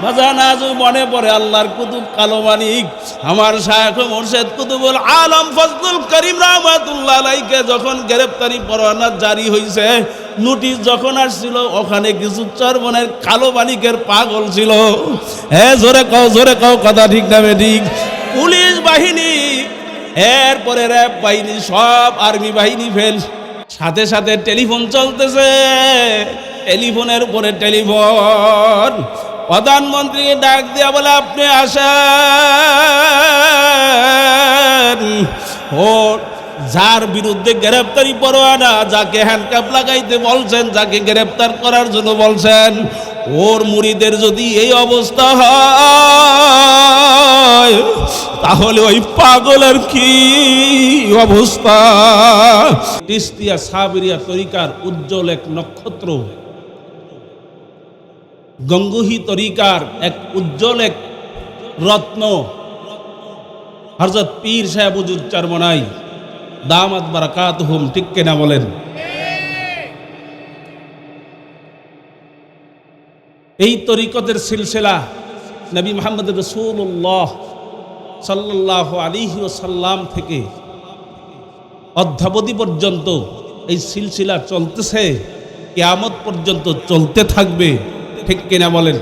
বাজান আজও মনে পড়ে আল্লাহর কুতুব কালো মানিক আমার শায়খ মুর্শিদ কুতুবুল আলম ফজলুল করিম রহমাতুল্লাহ আলাইহিকে যখন গ্রেফতারি পরোয়ানা জারি হয়েছে, নোটিশ যখন আসছিল, ওখানে কিছু চরমনের কালো মানিকের পাগল ছিল। হ্যাঁ, জোরে কও কথা ঠিক না ঠিক? পুলিশ বাহিনী, এরপরে র্যাব বাহিনী, সব আর্মি বাহিনী ফেল। সাথে সাথে টেলিফোন চলতেছে, টেলিফোনের উপরে টেলিফোন। প্রধানমন্ত্রী ডাক দিয়া বলে, আপনি আসেন। ও যার বিরুদ্ধে গ্রেফতারি পরোয়ানা, যাকে হ্যান্ডকাপ লাগাইতে বলছেন, যাকে গ্রেফতার করার জন্য বলছেন, ওর মুরিদের যদি এই অবস্থা হয় তাহলে ওই পাগলের কি অবস্থা? চিশতিয়া সাবরিয়া তরিকার উজ্জ্বল এক নক্ষত্র, গঙ্গুহি তরিকার এক উজ্জ্বল এক রত্ন হযরত পীর সাহেব হুজুর চরমনাই দামাত বারাকাতুহুম, ঠিক কিনা বলেন? এই তরিকতের সিলসিলা নবী মুহাম্মদ রাসূলুল্লাহ সাল্লাল্লাহু আলাইহি ওয়াসাল্লাম থেকে অদ্যাবধি পর্যন্ত এই সিলসিলা চলতেছে, কিয়ামত পর্যন্ত চলতে থাকবে, ঠিক কিনা বলেন?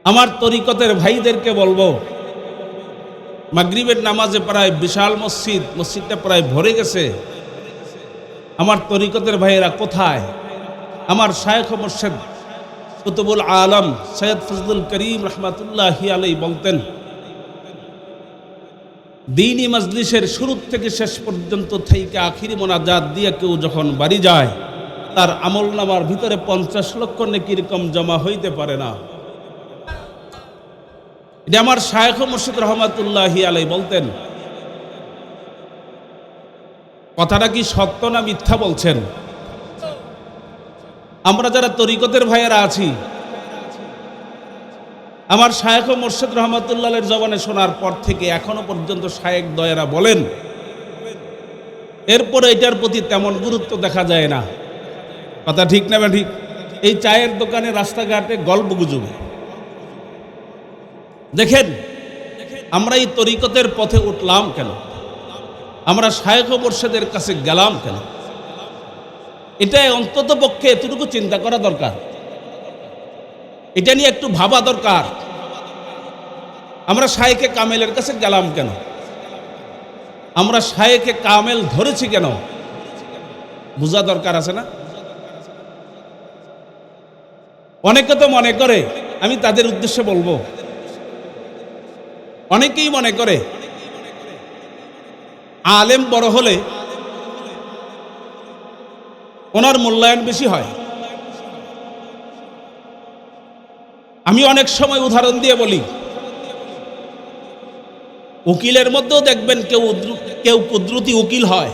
আমার তরিকতের ভাইদেরকে বলবো, মাগরিবের নামাজে প্রায় বিশাল মসজিদটা প্রায় ভরে গেছে। আমার তরিকতের ভাইয়েরা কোথায়? আমার শায়খ মুর্শিদ কুতুবুল আলম সৈয়দ ফজলুল করিম রহমাতুল্লাহি আলাইহি বলতেন, দ্বীনি মজলিসের শুরু থেকে শেষ পর্যন্ত থেকে আখিরি মোনাজাত দিয়ে কেউ যখন বাড়ি যায়, তার আমলনামার ভিতরে 50 লক্ষ নেকির কম জমা হইতে পারে না। এটা আমার শায়খ মুর্শিদ রহমাতুল্লাহি আলাইহি বলতেন। কথাটা কি সত্য না মিথ্যা বলছেন? আমরা যারা তরিকতের ভাইয়েরা আছি, আমার শায়খ মুর্শিদ রহমাতুল্লাহের জবানে শোনার পর থেকে এখনো পর্যন্ত শায়েখ দয়েরা বলেন, এরপরে এটার প্রতি তেমন গুরুত্ব দেখা যায় না। কথা ঠিক না ঠিক? এই চায়ের দোকানে, রাস্তাঘাটে গল্প গুজবে দেখেন, আমরা এই তরিকতের পথে উঠলাম কেন? আমরা শায়খ মুর্শিদের কাছে গেলাম কেন? এটা অন্তত পক্ষে এতটুকু চিন্তা করা দরকার, এটা নিয়ে একটু ভাবা দরকার। আমরা শায়েখে কামেলের কাছে গেলাম কেন? আমরা শায়েখে কামেল ধরেছি কেন? বোঝা দরকার আছে না? অনেকে তো মনে করে, আমি তাদের উদ্দেশ্যে বলবো, অনেকেই মনে করে আলেম বড় হলে ওনার মূল্যায়ন বেশি হয়। আমি অনেক সময় উদাহরণ দিয়ে বলি, উকিলের মধ্যেও দেখবেন কেউ কুদরতি উকিল হয়,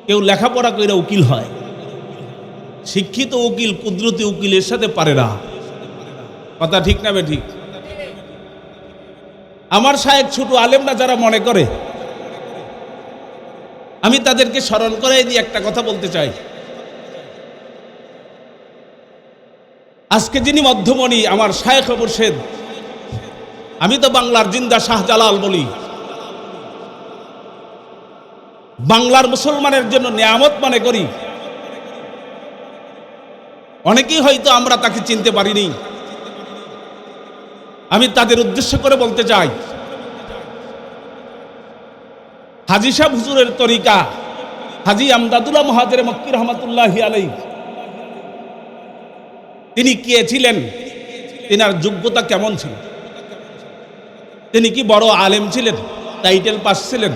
কেউ লেখাপড়া করে উকিল হয়। শিক্ষিত উকিল কুদরতি উকিলের সাথে পারে না। কথা ঠিক না ঠিক? আমার শায়েখ ছোট আলেমরা যারা মনে করে, আমি তাদেরকে স্মরণ করে দিয়ে একটা কথা বলতে চাই। আজকে যিনি মধ্যমণি আমার শায়েখ মুর্শিদ, আমি তো বাংলার জিন্দা শাহজালাল বলি, বাংলার মুসলমানের জন্য নিয়ামত মনে করি। অনেকেই হয়তো আমরা তাকে চিনতে পারিনি। আমি তাদের উদ্দেশ্য করে বলতে চাই, হাজী সাহেব হুজুরের তরিকা, হাজী আমদাদুল্লাহ মুহাজির মক্কি রহমাতুল্লাহি আলাইহি, তিনি কে ছিলেন? তিনার যোগ্যতা কেমন ছিল? তিনি কি বড় আলেম ছিলেন, টাইটেল পাস ছিলেন?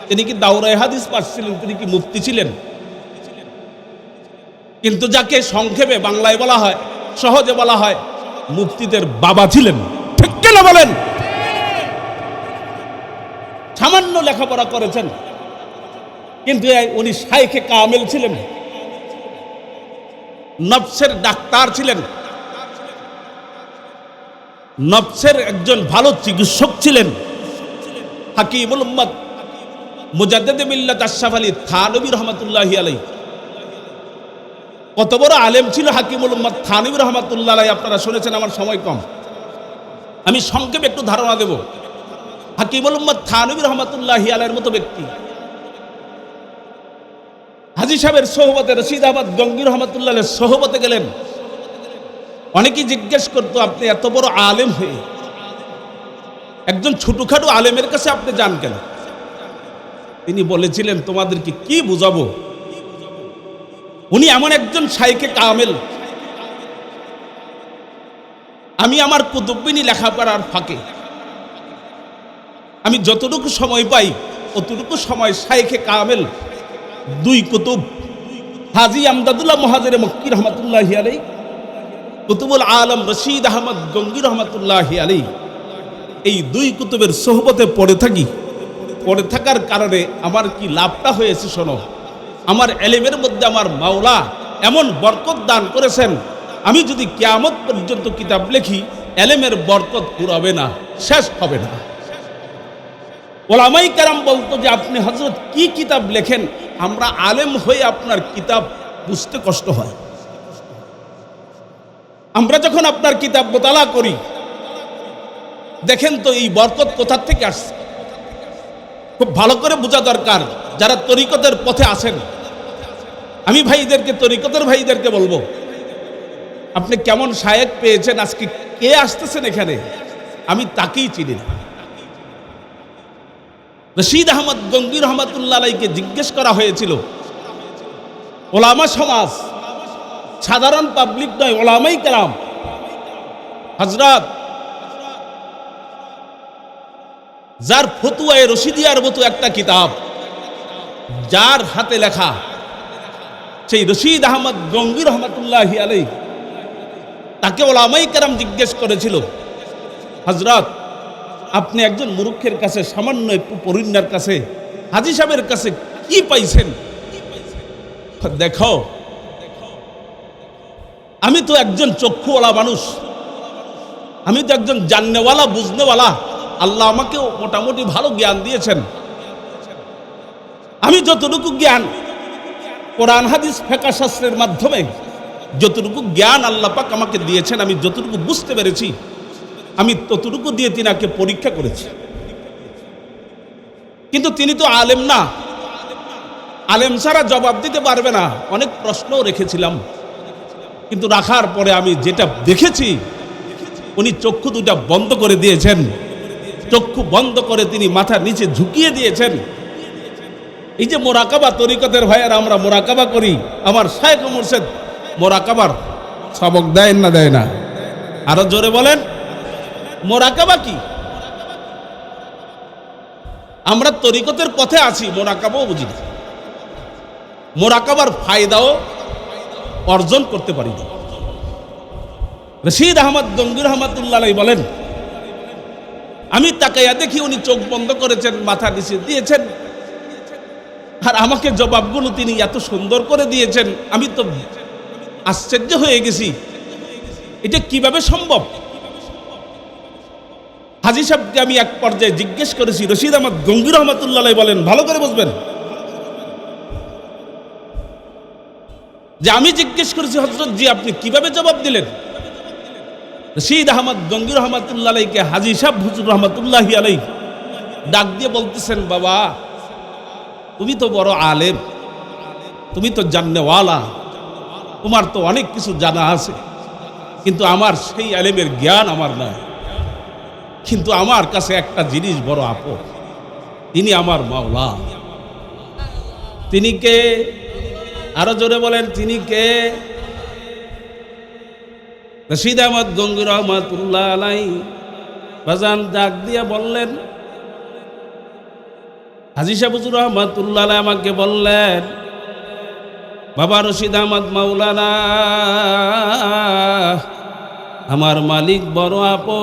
তিনি কি দাওরায়ে হাদিস পাস ছিলেন? তিনি কি মুফতি ছিলেন? কিন্তু যাকে সংক্ষেপে বাংলায় বলা হয়, সহজে বলা হয়, মুফতিদের বাবা ছিলেন। ঠিক কিনা বলেন? সামান্য লেখাপড়া করেছেন, কিন্তু উনি শায়েখে কামেল ছিলেন, নফসের ডাক্তার ছিলেন, নফসের একজন ভালো চিকিৎসক ছিলেন। হাকিমুল উম্মত মুজাদ্দিদে মিল্লাত আশরাফ আলী থানভী রহমাতুল্লাহি আলাইহি কত বড় আলেম ছিল হাকিমুল উম্মাত থানভী রহমাতুল্লাহ আলাইহি, আপনারা শুনেছেন। আমার সময় কম, আমি সংক্ষেপে একটু ধারণা দেব। হাকিমুল উম্মাত থানভী রহমাতুল্লাহি আলাইহির মতো ব্যক্তি হাজী সাহেবের সোহবতে, রশিদ আহমদ গঙ্গী রহমাতুল্লাহ আলাইহির সোহবতে গেলেন। অনেকেই জিজ্ঞেস করতো, আপনি এত বড় আলেম হয়ে একজন ছোটখাটো আলেমের কাছে আপনি যান কেন? তিনি বলেছিলেন, তোমাদেরকে কি বুঝাবো। উনি এমন একজন শাইখে কামেল, আমি আমার কুতুববিনী লেখাপড়ার ফাঁকে আমি যতটুকু সময় পাই অতটুকু সময় শাইখে কামেল দুই কুতুব হাজী আমদাদুল্লাহ মুহাজিরে মক্কি রহমাতুল্লাহি আলাইহি, কুতুবুল আলম রশিদ আহমদ গঙ্গী রহমাতুল্লাহি আলাইহি, এই দুই কুতুবের সোহবতে পড়ে থাকার কারণে আমার কি লাভটা হয়েছে শোনো। আমার এলেমের মধ্যে আমার মাওলা এমন বরকত দান করেছেন, আমি যদি কিয়ামত পর্যন্ত কিতাব লিখি এলেমের বরকত পুরাবে না, শেষ হবে না। ওলামাই কেরাম বলতো যে আপনি হযরত কি কিতাব লেখেন, আমরা আলেম হয়ে আপনার কিতাব বুঝতে কষ্ট হয়। আমরা যখন আপনার কিতাব মোতালা করি, দেখেন তো এই বরকত কোথা থেকে আসছে। খুব ভালো করে বোঝা দরকার। যারা তরিকতের পথে আছেন, আমি ভাইদেরকে, তরিকতের ভাইদেরকে বলবো, আপনি কেমন শায়েখ পেয়েছেন, আজকে কে আসতেছেন এখানে, আমি তাকেই চিনি না। রশিদ আহমদ গঙ্গী রহমাতুল্লাহ আলাইহিকে জিজ্ঞেস করা হয়েছিল, ওলামা সমাজ, সাধারণ পাবলিক নয়, ওলামাই কেরাম, হযরত যার ফতুয়ায়ে রশিদিয়ার মতো একটা কিতাব যার হাতে লেখা, সেই রশিদ আহমদ গঙ্গী রহমাতুল্লাহি আলাইহি, তাকে ওলামাই কেরাম জিজ্ঞেস করেছিল, হযরত আপনি একজন মুরুক্ষের কাছে, সামান্য একটু পরিন্যার কাছে, হাজী সাহেবের কাছে কি পাইছেন? দেখো, আমি তো একজন চক্ষুওয়ালা মানুষ, আমি তো একজন জাননেওয়ালা, বুঝনেওয়ালা। আল্লাহ আমাকেও মোটামুটি ভালো জ্ঞান দিয়েছেন। আমি যতটুকু জ্ঞান কোরআন হাদিস ফিকহ শাস্ত্রের মাধ্যমে যতটুকু জ্ঞান আল্লাহ পাক আমাকে দিয়েছেন, আমি যতটুকু বুঝতে পেরেছি, আমি ততটুকু দিয়ে তিনাকে পরীক্ষা করেছি। কিন্তু তিনি তো আলেম না, আলেম ছাড়া জবাব দিতে পারবে না। অনেক প্রশ্নও রেখেছিলাম, কিন্তু রাখার পরে আমি যেটা দেখেছি, উনি চক্ষু দুটা বন্ধ করে দিয়েছেন। চক্ষু বন্ধ করে তিনি মাথা নিচে ঝুঁকিয়ে দিয়েছেন। এই যে মোরাকাবা, তরিকতের ভাইয়েরা আমরা মোরাকাবা করি, আমার শায়েখ মুর্শিদ মোরাকাবার সবক দেন না, দেয় না? আরো জোরে বলেন, মোরাকাবা কি? আমরা তরিকতের পথে আছি, মোরাকাবাও বুঝি না, মোরাকাবার ফায়দাও অর্জন করতে পারি না। রশিদ আহমদ গঙ্গী রহমাতুল্লাহ আলাইহি বলেন, আমি তাকাইয়া দেখি উনি চোখ বন্ধ করেছেন, মাথা নিচে দিয়েছেন, আর আমাকে জবাবগুলো তিনি এত সুন্দর করে দিয়েছেন, আমি তো আশ্চর্য হয়ে গেছি, এটা কিভাবে সম্ভব? হাজী সাহেবকে আমি এক পর্যায়ে জিজ্ঞেস করেছি, রশিদ আহমদ গঙ্গী রহমাতুল্লাহ আলাইহি বলেন, ভালো করে বুঝবেন, যে আমি জিজ্ঞেস করেছি, হযরত জি আপনি কিভাবে জবাব দিলেন? রশিদ আহমদ গঙ্গী রহমাতুল্লাহ আলাইহিকে হাজী সাহেব হুজুর রহমাতুল্লাহি আলাইহি ডাক দিয়ে বলতেছেন, বাবা তুমি তো বড় আলেম, তুমি তো জাননেওয়ালা, তোমার তো অনেক কিছু জানা আছে, কিন্তু আমার সেই আলেমের জ্ঞান আমার নয়। কিন্তু আমার কাছে একটা জিনিস বড় আপন, তিনি আমার মাওলা। তিনি কে? আরো জোরে বলেন, তিনি কে? রশিদ আহমদ গঙ্গী রহমাতুল্লাহ আলাইহি বাজান ডাক দিয়া বললেন, হাজী সাহেব হুজুর রহমাতুল্লাহ আলাইহি আমাকে বললেন, বাবা রশিদ আহমদ মাওলানা, আমার মালিক বড় আপন।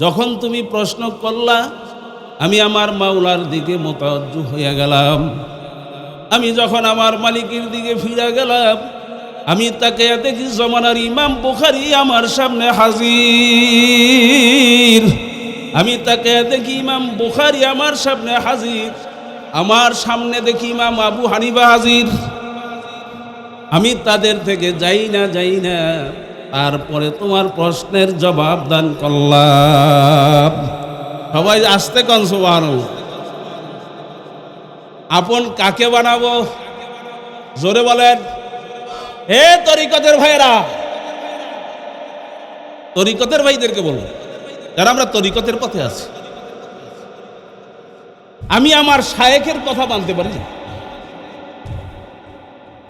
যখন তুমি প্রশ্ন করলা, আমি আমার মাওলার দিকে মোতাওয়াজ্জু হয়ে গেলাম। আমি যখন আমার মালিকের দিকে ফিরে গেলাম, আমি তাকে দেখি জমানার ইমাম বুখারী আমার সামনে হাজির। আমি তাকে দেখি ইমাম বুখারী আমার সামনে হাজির। আমার সামনে দেখি ইমাম আবু হানিফা হাজির, আমি তাদের থেকে যাই না তারপরে তোমার প্রশ্নের জবাব দান করলাম। সবাই আসতে কোন সুবহানাল্লাহ। আপন কাকে বানাবো জোরে বলেন। হে তরিকতের ভাইরা, তরিকতের ভাইদেরকে বলবো যারা আমরা তরিকতের পথে আছি, আমি আমার শায়েখের কথা মানতে পারি না।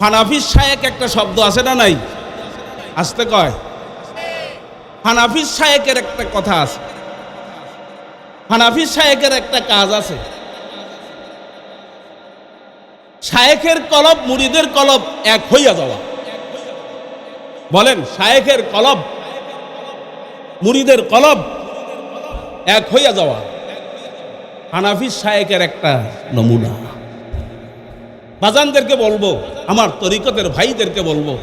হানাফির শায়েখ একটা শব্দ আছে না নাই? আসতে কয়। হানাফির শায়েখের একটা কথা আছে, হানাফির শায়েখের একটা কাজ আছে। শায়েখের কলব মুরিদের কলব এক হইয়া যাওয়া। বলেন, শায়েখের কলব মুরিদের কলব এক হইয়া যাওয়া হানাফির শায়েখের একটা নমুনা। বাজানদেরকে বলবো, আমার তরিকতের ভাইদেরকে বলবো,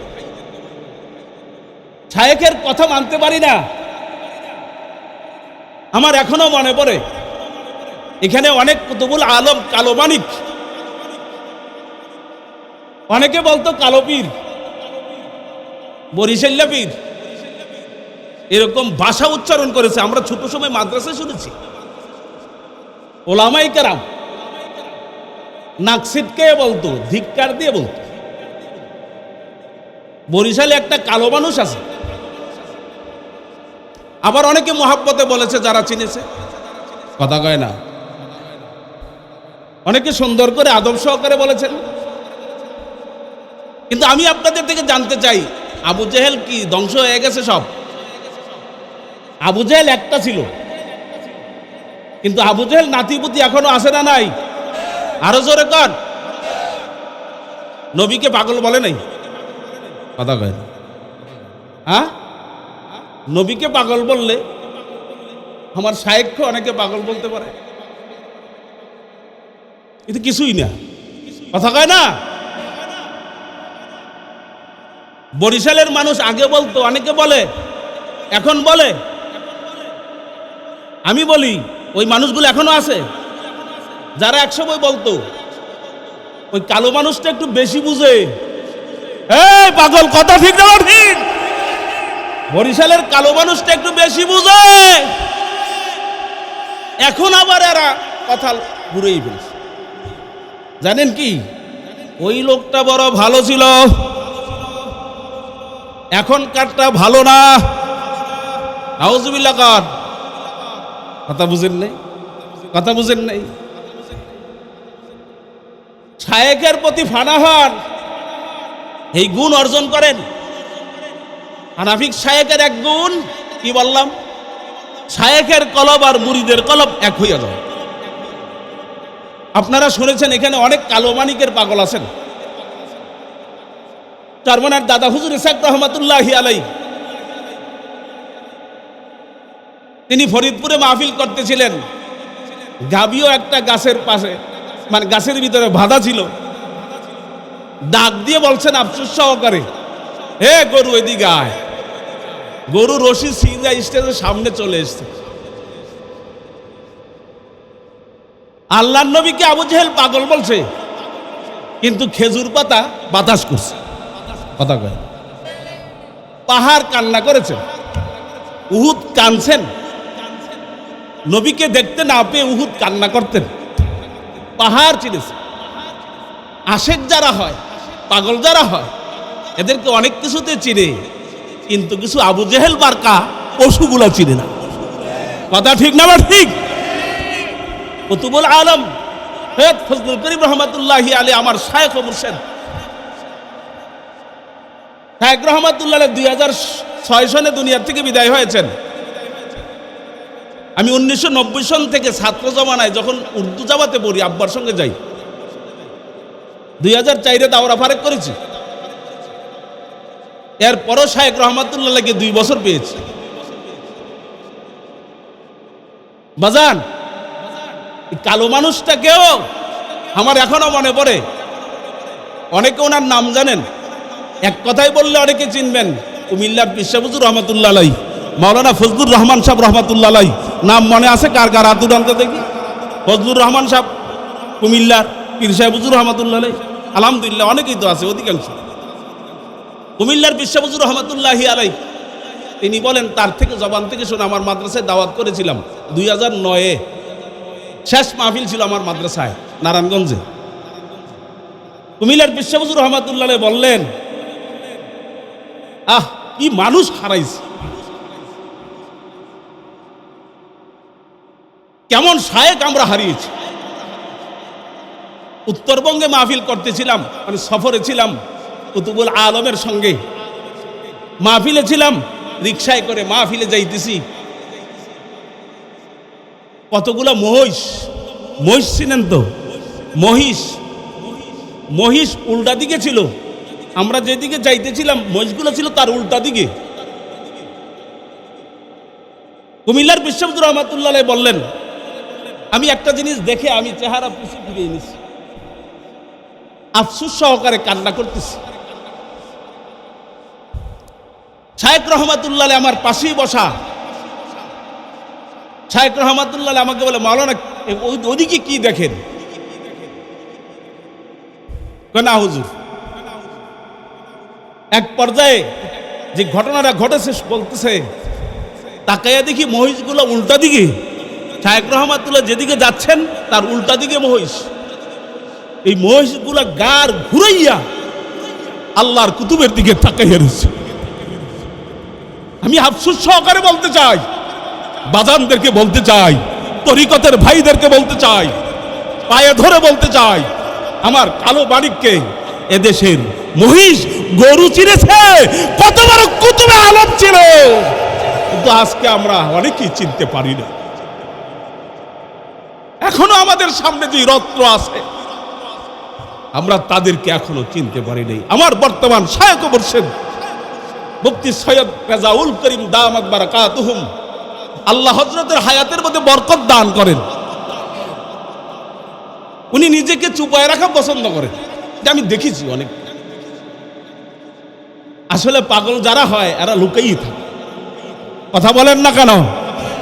শায়েখের কথা মানতে পারি না। আমার এখনো মনে পড়ে এখানে অনেক কুতুবুল আলম কালো মানিক, অনেকে বলতো কালো পীর, বরিশাল্লা পীর, এরকম ভাষা উচ্চারণ করেছে। আমরা ছোট সময় মাদ্রাসায় শুনেছি। ওলামাই কেরাম নাক ছিটকে বলতো, ধিক্কার দিয়ে বলতো। বরিশালে একটা কালো মানুষ আছে। আবার অনেকে মহাব্বতে বলেছে, যারা চিনেছে, কথা কয় না। অনেকে সুন্দর করে আদব সহকারে বলেছেন। কিন্তু আমি আপনাদের থেকে জানতে চাই, আবু জেহেল কি ধ্বংস হয়ে গেছে সব? আবু জেহেল একটা ছিল, কিন্তু আবু জেহেল নাতিপুতি এখনো আছে না নাই? আরো জোরে কর। নবীকে পাগল বলে নাই? কথা কয় না। হ্যাঁ, নবীকে পাগল বললে আমার শায়েখকে অনেকে পাগল বলতে পারে, এটা কিছুই না। কথা কয় না। বরিশালের মানুষ আগে বলতো, অনেকে বলে, এখন বলে। আমি বলি, ওই মানুষগুলো এখনো আছে যারা একসময় বলতো। ওই কালো মানুষটা একটু বেশি বুঝে। এই পাগল, কথা ঠিক না ঠিক? বরিশালের কালো মানুষটা একটু বেশি বুঝে। এখন আবার এরা কথা ঘুরেই ফেলছে। জানেন কি, ওই লোকটা বড় ভালো ছিল, এখনকারটা ভালো না। আউযুবিল্লাহ কর। কথা বুঝেন নাই? কথা বুঝেন নাই? শায়েখের প্রতি ফানা হন, এই গুণ অর্জন করেন। হানাফিক শায়েখের এক গুণ কি বললাম? শায়েখের কলব আর মুরিদের কলব এক হইয়া যায়। আপনারা শুনেছেন এখানে অনেক কালো মানিকের পাগল আছেন। চারমানার দাদা হুজুর ইসাক রহমাতুল্লাহি আলাইহি, তিনি ফরিদপুরে মাহফিল করতেছিলেন। গাবিও একটা গাছের পাশে, মানে গাছের ভিতরে বাঁধা ছিল। ডাক দিয়ে বলছেন আফসোস সহকারে, হে গরু এদিকে আয়। গরু রশি ছিঁড়ে স্টেজের সামনে চলে এসছে। আল্লাহর নবীকে আবু জেহেল পাগল বলছে, কিন্তু খেজুর পাতা বাতাস করছে। কথা কয়। পাহাড় কান্না করেছেন, উহুদ কাঁদছেন। নবীকে দেখতে না পেয়ে উহুদ কান্না করতেন। পাহাড় চিনেছে। আশেক যারা হয়, পাগল যারা হয়, এদেরকে অনেক কিছুতে চিনে, কিন্তু কিছু আবু জেহেল বারকা পশুগুলা চিনে না। কথা ঠিক না? ঠিক। কুতুবুল আলম সৈয়দ ফজলুল করিম রহমাতুল্লাহি আলাইহি, আমার শায়েখ ও মুর্শিদ শায়েখ রহমাতুল্লাহ 2006 সনে দুনিয়ার থেকে বিদায় হয়েছেন। আমি 1990 সন থেকে ছাত্র জমানায় যখন উর্দু জামাতে পড়ি, আব্বার সঙ্গে যাই। 2004-এ দাওরা ফারেক করেছি। এরপরও শায়েখ রহমাতুল্লাহ লাগে 2 বছর পেয়েছি। বাজান, কালো মানুষটাকেও আমার এখনো মনে পড়ে। অনেকে ওনার নাম জানেন, এক কথাই বললে অনেকে চিনবেন। কুমিল্লার পিসাবুজুর রহমাতুল্লাহ আলাইহি, মাওলানা ফজলুর রহমান সাহেব রহমাতুল্লাহ আলাইহি। নাম মনে আছে কার কার? হাত উঠানতে দেখি। ফজলুর রহমান সাহেব কুমিল্লার পীর সাহেব হুজুর রহমাতুল্লাহ আলাইহি, আলহামদুলিল্লাহ অনেকেই তো আছে, অধিকাংশ। কুমিল্লার পীর সাহেব হুজুর রহমাতুল্লাহি আলাইহি তিনি বলেন, তার থেকে জবান থেকে শুনে আমার মাদ্রাসায় দাওয়াত করেছিলাম 2009-এ। শেষ মাহফিল ছিল আমার মাদ্রাসায় নারায়ণগঞ্জে। কুমিল্লার পীর সাহেব হুজুর রহমাতুল্লাহ আলাইহি বললেন, কি মানুষ হারাইছে, কেমন শায়েখ আমরা হারিয়েছি। উত্তরবঙ্গে মাহফিল করতেছিলাম, আমি সফরে ছিলাম কুতুবুল আলমের সঙ্গে, মাহফিলে ছিলাম, রিকশায় করে মাহফিলে যাইতেছি, কতগুলো মহিষ ছিলেন তো, মহিষ উল্টা দিকে ছিল, আমরা যেদিকে যাইতেছিলাম মহিষগুলো ছিল তার উল্টা দিকে। কুমিল্লার পীর সাহেব হুজুর রহমাতুল্লাহ আলাইহি বললেন, আমি একটা জিনিস দেখে আমি চেহারা পিছু ফিরে এনেছি, আফসোস সহকারে কান্না করতেছি। শায়েখ রহমাতুল্লাহ আলাইহি আমার পাশেই বসা, শায়েখ রহমাতুল্লাহ আলাইহি আমাকে বলে, মাওলানা ওদিকে কি দেখেন? না হুজুর। এক পর্যায়ে যে ঘটনাটা ঘটেছে বলতেছে, তাকাইয়া দেখি মহিষগুলো উল্টা দিকে, শায়েখ রহমাতুল্লাহ যেদিকে যাচ্ছেন তার উল্টা দিকে মহিষ। এই মহিষগুলা গার ঘুরাইয়া আল্লাহর কুতুবের দিকে তাকাইয়া রয়েছে। আমি আফসোস সহকারে বলতে চাই, বাজানদেরকে বলতে চাই, তরিকতের ভাইদেরকে বলতে চাই, পায়ে ধরে বলতে চাই, আমার কালো মানিককে এদেশের মহিষ গরু চিনেছে, কত বড় কুতুবে আলম ছিল, কিন্তু আজকে আমরা অনেকেই চিনতে পারি না। এখনো আমাদের সামনে যে রত্ন আছে আমরা তাদেরকে এখনো চিনতে পারি নাই। আমার বর্তমান শায়েখ মুর্শিদ মুফতি সৈয়দ রেজাউল করিম দামাত বারাকাতুহুম, আল্লাহ হযরতের হায়াতের মধ্যে বরকত দান করেন। উনি নিজেকে চুপায় রাখা পছন্দ করেন, যে আমি দেখেছি অনেক। আসলে পাগল যারা হয় এরা লুকাই থাকে, কথা বলেন না কেন?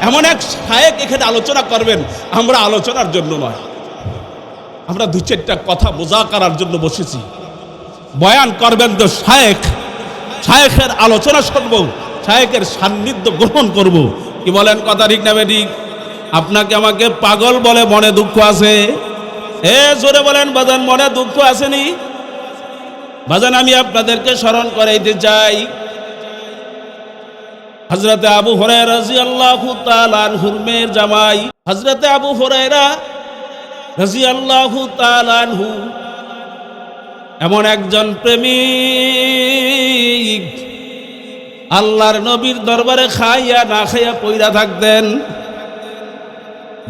এমন এক শায়েখ এখানে আলোচনা করবেন, আমরা আলোচনার জন্য নয়, আমরা দু চারটা কথা মুযাকারার জন্য বসেছি। বয়ান করবেন তো শায়েখের আলোচনা শুনব, শায়েখের সান্নিধ্য গ্রহণ করব। কি বলেন, কথা ঠিক না বেঠিক? আপনাকে আমাকে পাগল বলে মনে দুঃখ আছে? জোরে বলেন বাজান, মনে দুঃখ আসেনি? বাজান আমি আপনাদেরকে স্মরণ করাইতে চাই, হযরতে আবু হুরায়রা রাদিয়াল্লাহু তাআলা আনহুর মেয়ের জামাই হযরতে আবু হুরায়রা রাদিয়াল্লাহু তাআলা আনহু এমন একজন প্রেমিক, আল্লাহর নবীর দরবারে খাইয়া না খাইয়া পইরা থাকতেন।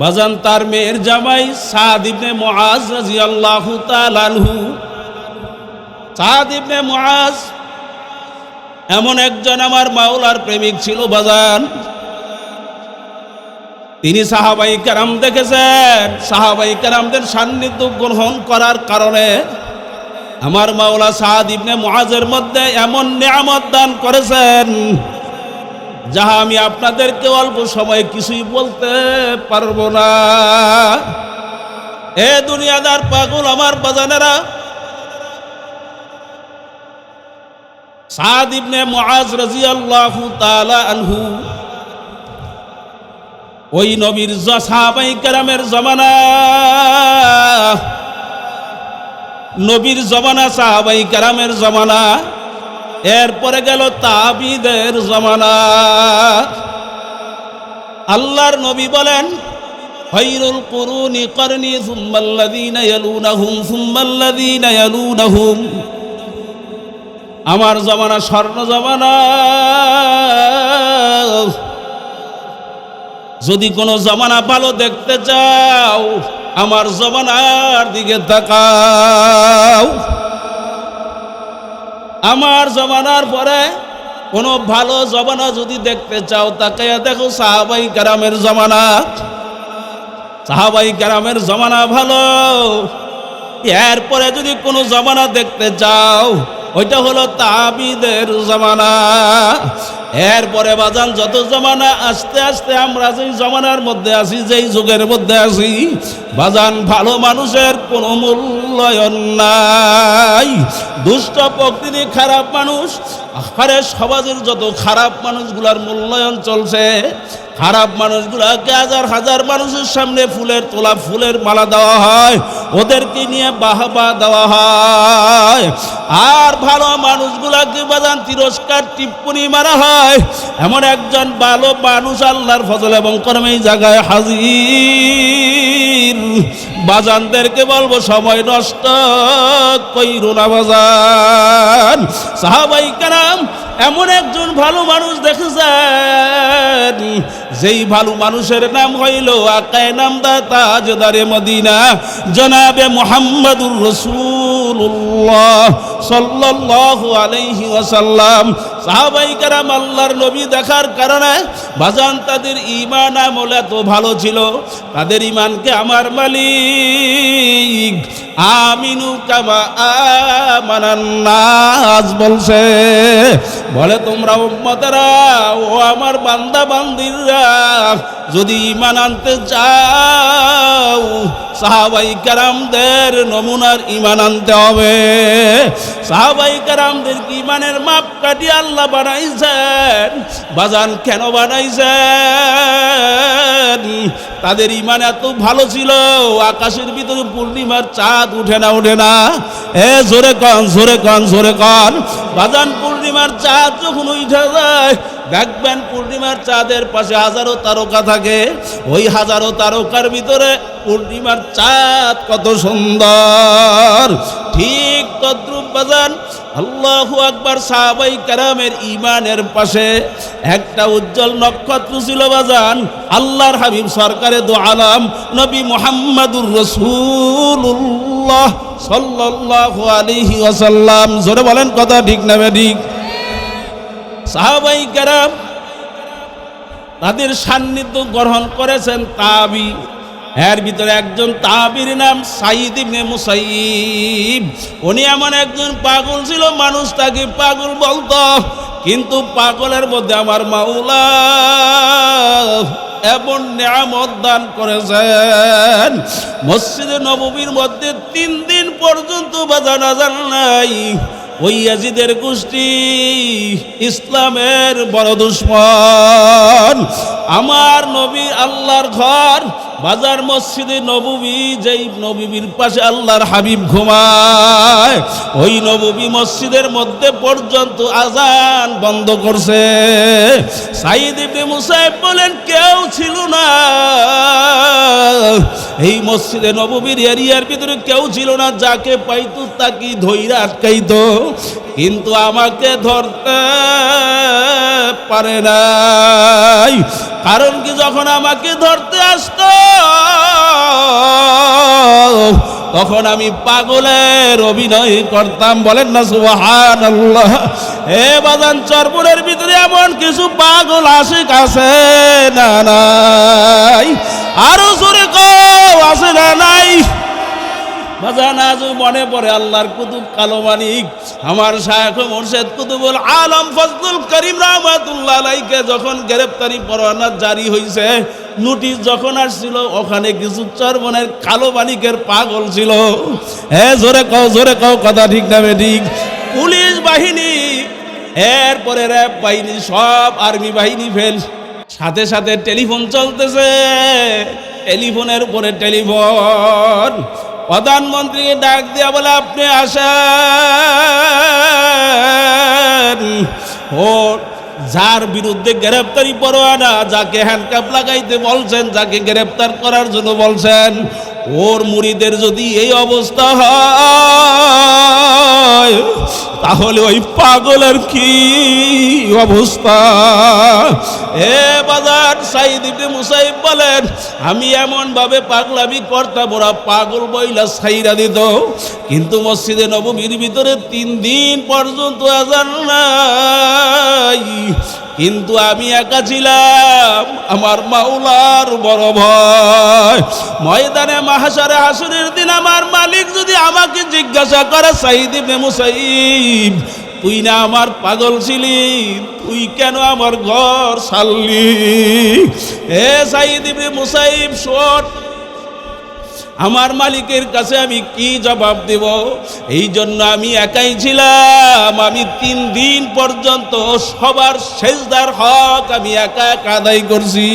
বাজান তার মেয়ের জামাই সাদ ইবনে মুআজ রাদিয়াল্লাহু তাআলা আনহু, সাদ ইবনে মুআজ এমন একজন আমার মাওলার প্রেমিক ছিল বাজান। তিনি সাহাবাই কেরাম দেখেছেন, সাহাবাই কেরামদের সান্নিধ্য গ্রহণ করার কারণে আমার মাওলা সাদ ইবনে মুআজের মধ্যে এমন নিয়ামত দান করেছেন, যাহা আমি আপনাদেরকে অল্প সময়ে কিছুই বলতে পারবো না। এ দুনিয়াদার পাগল আমার বাজানেরা, সাদ ইবনে মুআজ রাদিয়াল্লাহু তাআলা আনহু ওই নবীর সাহাবায়ে কেরামের জামানা, নবীর জামানা, সাহাবায়ে কেরামের জামানা, এরপরে গেল তাবিদের জামানা। আল্লাহর নবী বলেন, খায়রুল কুরুনি করনি সুম্মাল্লাযীনা ইয়ালুনাহুম সুম্মাল্লাযীনা ইয়ালুনাহুম। আমার জামানা স্বর্ণ জামানা, যদি কোনো জামানা ভালো দেখতে চাও আমার জামানার দিকে তাকাও। আমার জামানার পরে কোনো ভালো জামানা যদি দেখতে চাও তাকায়া দেখো সাহাবাই কেরামের জামানা। সাহাবাই কেরামের জামানা ভালো। এরপরে যদি কোনো জামানা দেখতে চাও ওইটা হলো তাবিদের জামানা। এরপরে বাজান যত জমানা আস্তে আস্তে আমরা যেই জমানার মধ্যে আছি, যেই যুগের মধ্যে আছি বাজান, ভালো মানুষের কোনো মূল্যায়ন নাই। দুষ্ট প্রকৃতি, খারাপ মানুষ, আরে সমাজের যত খারাপ মানুষগুলার মূল্যায়ন চলছে। খারাপ মানুষগুলাকে হাজার হাজার মানুষের সামনে ফুলের তোলা, ফুলের মালা দেওয়া হয়, ওদেরকে নিয়ে বাহবা দেওয়া হয়। আর ভালো মানুষগুলাকে বাজান তিরস্কার, টিপ্পনি মারা হয়। এমন একজন ভালো মানুষ আল্লাহর ফজল এবং কর্মে এই জায়গায় হাজির। বাজানদেরকে বলবো সময় নষ্ট কইরো না বাজান। সাহাবায়ে কেরাম এমন একজন ভালো মানুষ দেখেছেন, যেই ভালো মানুষের নাম হইল আকায়ে নামদার তাজদারে মদিনা জনাবে মুহাম্মদুর রাসূলুল্লাহ সাল্লাল্লাহু আলাইহি ওয়াসাল্লাম। সাহাবায়ে কেরাম আল্লাহর নবী দেখার কারণে বাজান তাদের ঈমান আমল এত ভালো ছিল, তাদের ঈমানকে আমার মালিক আমিনু কামা আমানান নাস বলছে। বলে তোমরা উম্মতেরা, ও আমার বান্দা বান্দিরা, যদি ঈমান আনতে চাও সাহাবায়ে কেরামদের নমুনার ঈমান আনতে হবে। সাহাবায়ে কেরামদের ঈমানের মাপকাঠি আল্লাহ বানাইছেন বাজান। কেন বানাইছেন? তাদের ঈমান এত ভালো ছিল, আকাশের ভিতরে পূর্ণিমার চাঁদ উঠে না, উঠে না। জোরে কন, জোরে কন, জোরে কন বাজান। পূর্ণিমার চাঁদ যখন উঠে যায় দেখবেন পূর্ণিমার চাঁদের পাশে হাজারো তারকা থাকে, ওই হাজারো তারকার ভিতরে পূর্ণিমার চাঁদ কত সুন্দর। ঠিক তদ্রূপ বাজান আল্লাহু আকবার, সাহাবায়ে কেরামের ঈমানের পাশে একটা উজ্জ্বল নক্ষত্র ছিল বাজান, আল্লাহর হাবিব সরকারে দো আলম নবী মুহাম্মদুর রাসূলুল্লাহ সাল্লাল্লাহু আলাইহি ওয়াসাল্লাম। জোরে বলেন কথা ঠিক না ঠিক? সাহাবায়ে কেরাম তাদের সান্নিধ্য গ্রহণ করেছেন তাবি। এর ভিতরে একজন তাবির নাম সাঈদ ইবনে মুসাইয়িব। উনি এমন একজন পাগল ছিল, মানুষ তাকে পাগল বলতো, কিন্তু পাগলের মধ্যে আমার মাওলা এমন নিয়ামত দান করেছেন। মসজিদে নববীর মধ্যে 3 দিন পর্যন্ত বাজান আযান নাই। ওই ইয়াজিদের গোষ্ঠী ইসলামের বড় দুশমন। আমার নবী আল্লাহর ঘর বাজার মসজিদে নববী, যেই নববীর পাশে আল্লাহর হাবিব ঘুমায়, ওই নববী মসজিদের মধ্যে পর্যন্ত আজান বন্ধ করছে। সাঈদ ইবনে মুসাইয়িব বলেন কেউ ছিল না এই মসজিদে নববীর এরিয়ার ভিতরে, কেউ ছিল না যাকে পাইতো তাকে ধইরা আটকাইতো, কিন্তু আমাকে ধরতে পারে নাই। কারণ কি, যখন আমাকে ধরতে আসতো তখন আমি পাগলের অভিনয় করতাম। বলেন না সুবহানাল্লাহ। এ বাজান, চরপুরের ভিতরে এমন কিছু পাগল আশিক আছে না নাই? আরো জোরে কও, আছে না নাই? বাজান আজ মনে পড়ে আল্লাহর কুতুব কালো মানিক আমার শায়খ মুর্শিদ কুতুবুল আলম ফজলুল করিম রাহমাতুল্লাহ আলাইহি যখন গ্রেফতারি পরোয়ানা জারি হয়েছে, নোটিশ যখন আসছিল, ওখানে কিছু চরমনের কালো মানিকের পাগল ছিল। জোরে কও, জোরে কও কথা ঠিক না ঠিক? পুলিশ বাহিনী, এরপরে র্যাব বাহিনী, সব আর্মি বাহিনী ফেল। সাথে সাথে টেলিফোন চলতেছে, টেলিফোনের উপরে টেলিফোন। প্রধানমন্ত্রীকে ডাক দিয়া বলে আপনি আসেন। ও যার বিরুদ্ধে গ্রেফতারি পরোয়ানা, যাকে হ্যান্ডকাপ লাগাইতে বলছেন, যাকে গ্রেফতার করার জন্য বলছেন, ওর মুরিদের যদি এই অবস্থা হয় তাহলে ওই পাগলের কি অবস্থা? এ বাজার, সাঈদ ইবনে মুসাইয়িব বলেন আমি এমন ভাবে পাগলামি করতাম, ওরা পাগল বইলা ছাইরা দিত, কিন্তু মসজিদে নববীর ভিতরে 3 দিন পর্যন্ত আযান নাই। কিন্তু আমি একা ছিলাম। আমার মাওলার বড় ভয়। ময়দানে মাহশারে হাসরের দিন আমার মালিক যদি আমাকে জিজ্ঞাসা করে, সাঈদ ইবনে মুসাইব, তুই না আমার পাগল ছিলি, তুই কেন আমার ঘর ছাড়লি? হে সাঈদ ইবনে মুসাইব, শোন, আমার মালিকের কাছে আমি কি জবাব দেব? এই জন্য আমি একাই ছিলাম। আমি 3 দিন পর্যন্ত সবার সেজদার হক আমি একা একা আদায় করছি।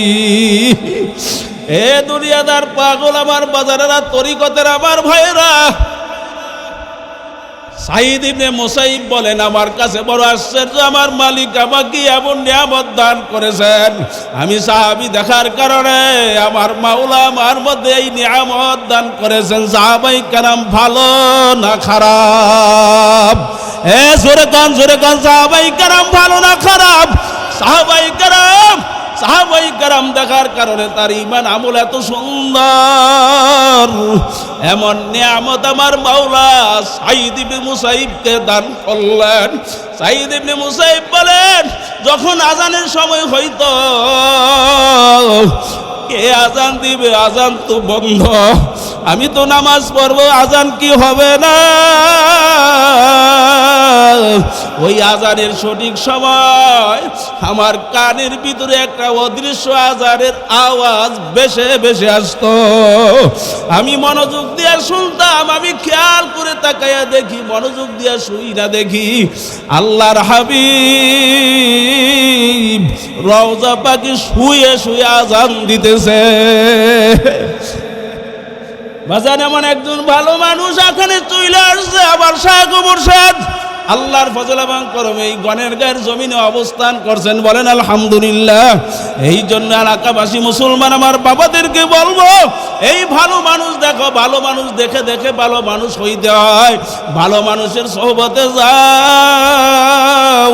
এ দুনিয়াদার পাগল আমার বাজারেরা, তরিকতের আমার ভাইরা, সাঈদ ইবনে মুসাইব বলেন, আমার কাছে বড় আশ্চর্য, আমার মালিক আমাকে এমন নিয়ামত দান করেছেন, আমি সাহাবী দেখার কারণে আমার মাওলা আমার মধ্যে এই নিয়ামত দান করেছেন। সাহাবায়ে কেরাম ভালো না খারাপ? জোরে কান, সাহাবায়ে কেরাম ভালো না খারাপ? সাহাবায়ে কেরাম দেখার কারণে তার ঈমান আমল এত সুন্দর। এমন নিয়ামত আমার মাওলা সাঈদ ইবনে মুসাইবকে দান করলেন। সাঈদ ইবনে মুসাইব বলেন, যখন আজানের সময় হইতো, কে আজান দিবে? আজান তো বন্ধ, আমি তো নামাজ পড়বো, আজান কি হবে না? ওই আজানের সঠিক সময় আমার কানের ভিতরে একটা অদৃশ্য আজানের আওয়াজ বেশে বেশে আসতো। আমি মনোযোগ দিয়ে শুনতাম, আমি খেয়াল করে তাকাইয়া দেখি, মনোযোগ দিয়ে শুই না দেখি, আল্লাহর হাবিব রওজা পাকে শুয়ে শুয়ে আজান দিতেছে। বাজান, এমন একজন ভালো মানুষ এখানে চলে আসছে, আমার শায়েখ ও মুর্শিদ আল্লাহর ফজল এবং করমে এই গণের গায়ের জমিনে অবস্থান করছেন। বলেন আলহামদুলিল্লাহ। এই জন্য এলাকাবাসী মুসলমান আমার বাবাদেরকে বলবো, এই ভালো মানুষ দেখো, ভালো মানুষ দেখে দেখে ভালো মানুষ হইতে হয়। ভালো মানুষের সোহবতে যাও,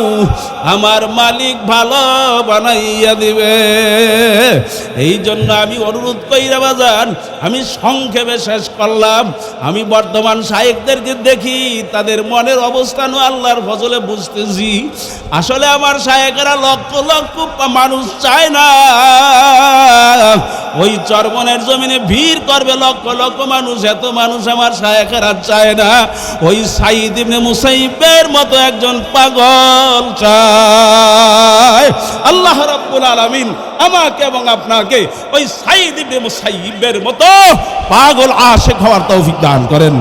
আমার মালিক ভালো বানাইয়া দিবে। এই জন্য আমি অনুরোধ কইরা বাজান, আমি সংক্ষেপে শেষ করলাম। আমি বর্তমান শায়েখদেরকে দেখি, তাদের মনের অবস্থান আল্লাহর ফজলে বুঝতেছি। আসলে আমার শায়েখেরা লক্ষ লক্ষ মানুষ চায় না, ওই চরমনের জমিনে ভিড় করবে লক্ষ লক্ষ মানুষ, এত মানুষ আমার শায়েখেরা চায় না। ওই সাঈদ ইবনে মুসাইবের মতো একজন পাগল চায়। আল্লাহ রাব্বুল আলামিন আমাকে এবং আপনাকে ওই সাঈদ ইবনে মুসাইবের মতো পাগল আশিক হওয়ার তৌফিক দান করেন।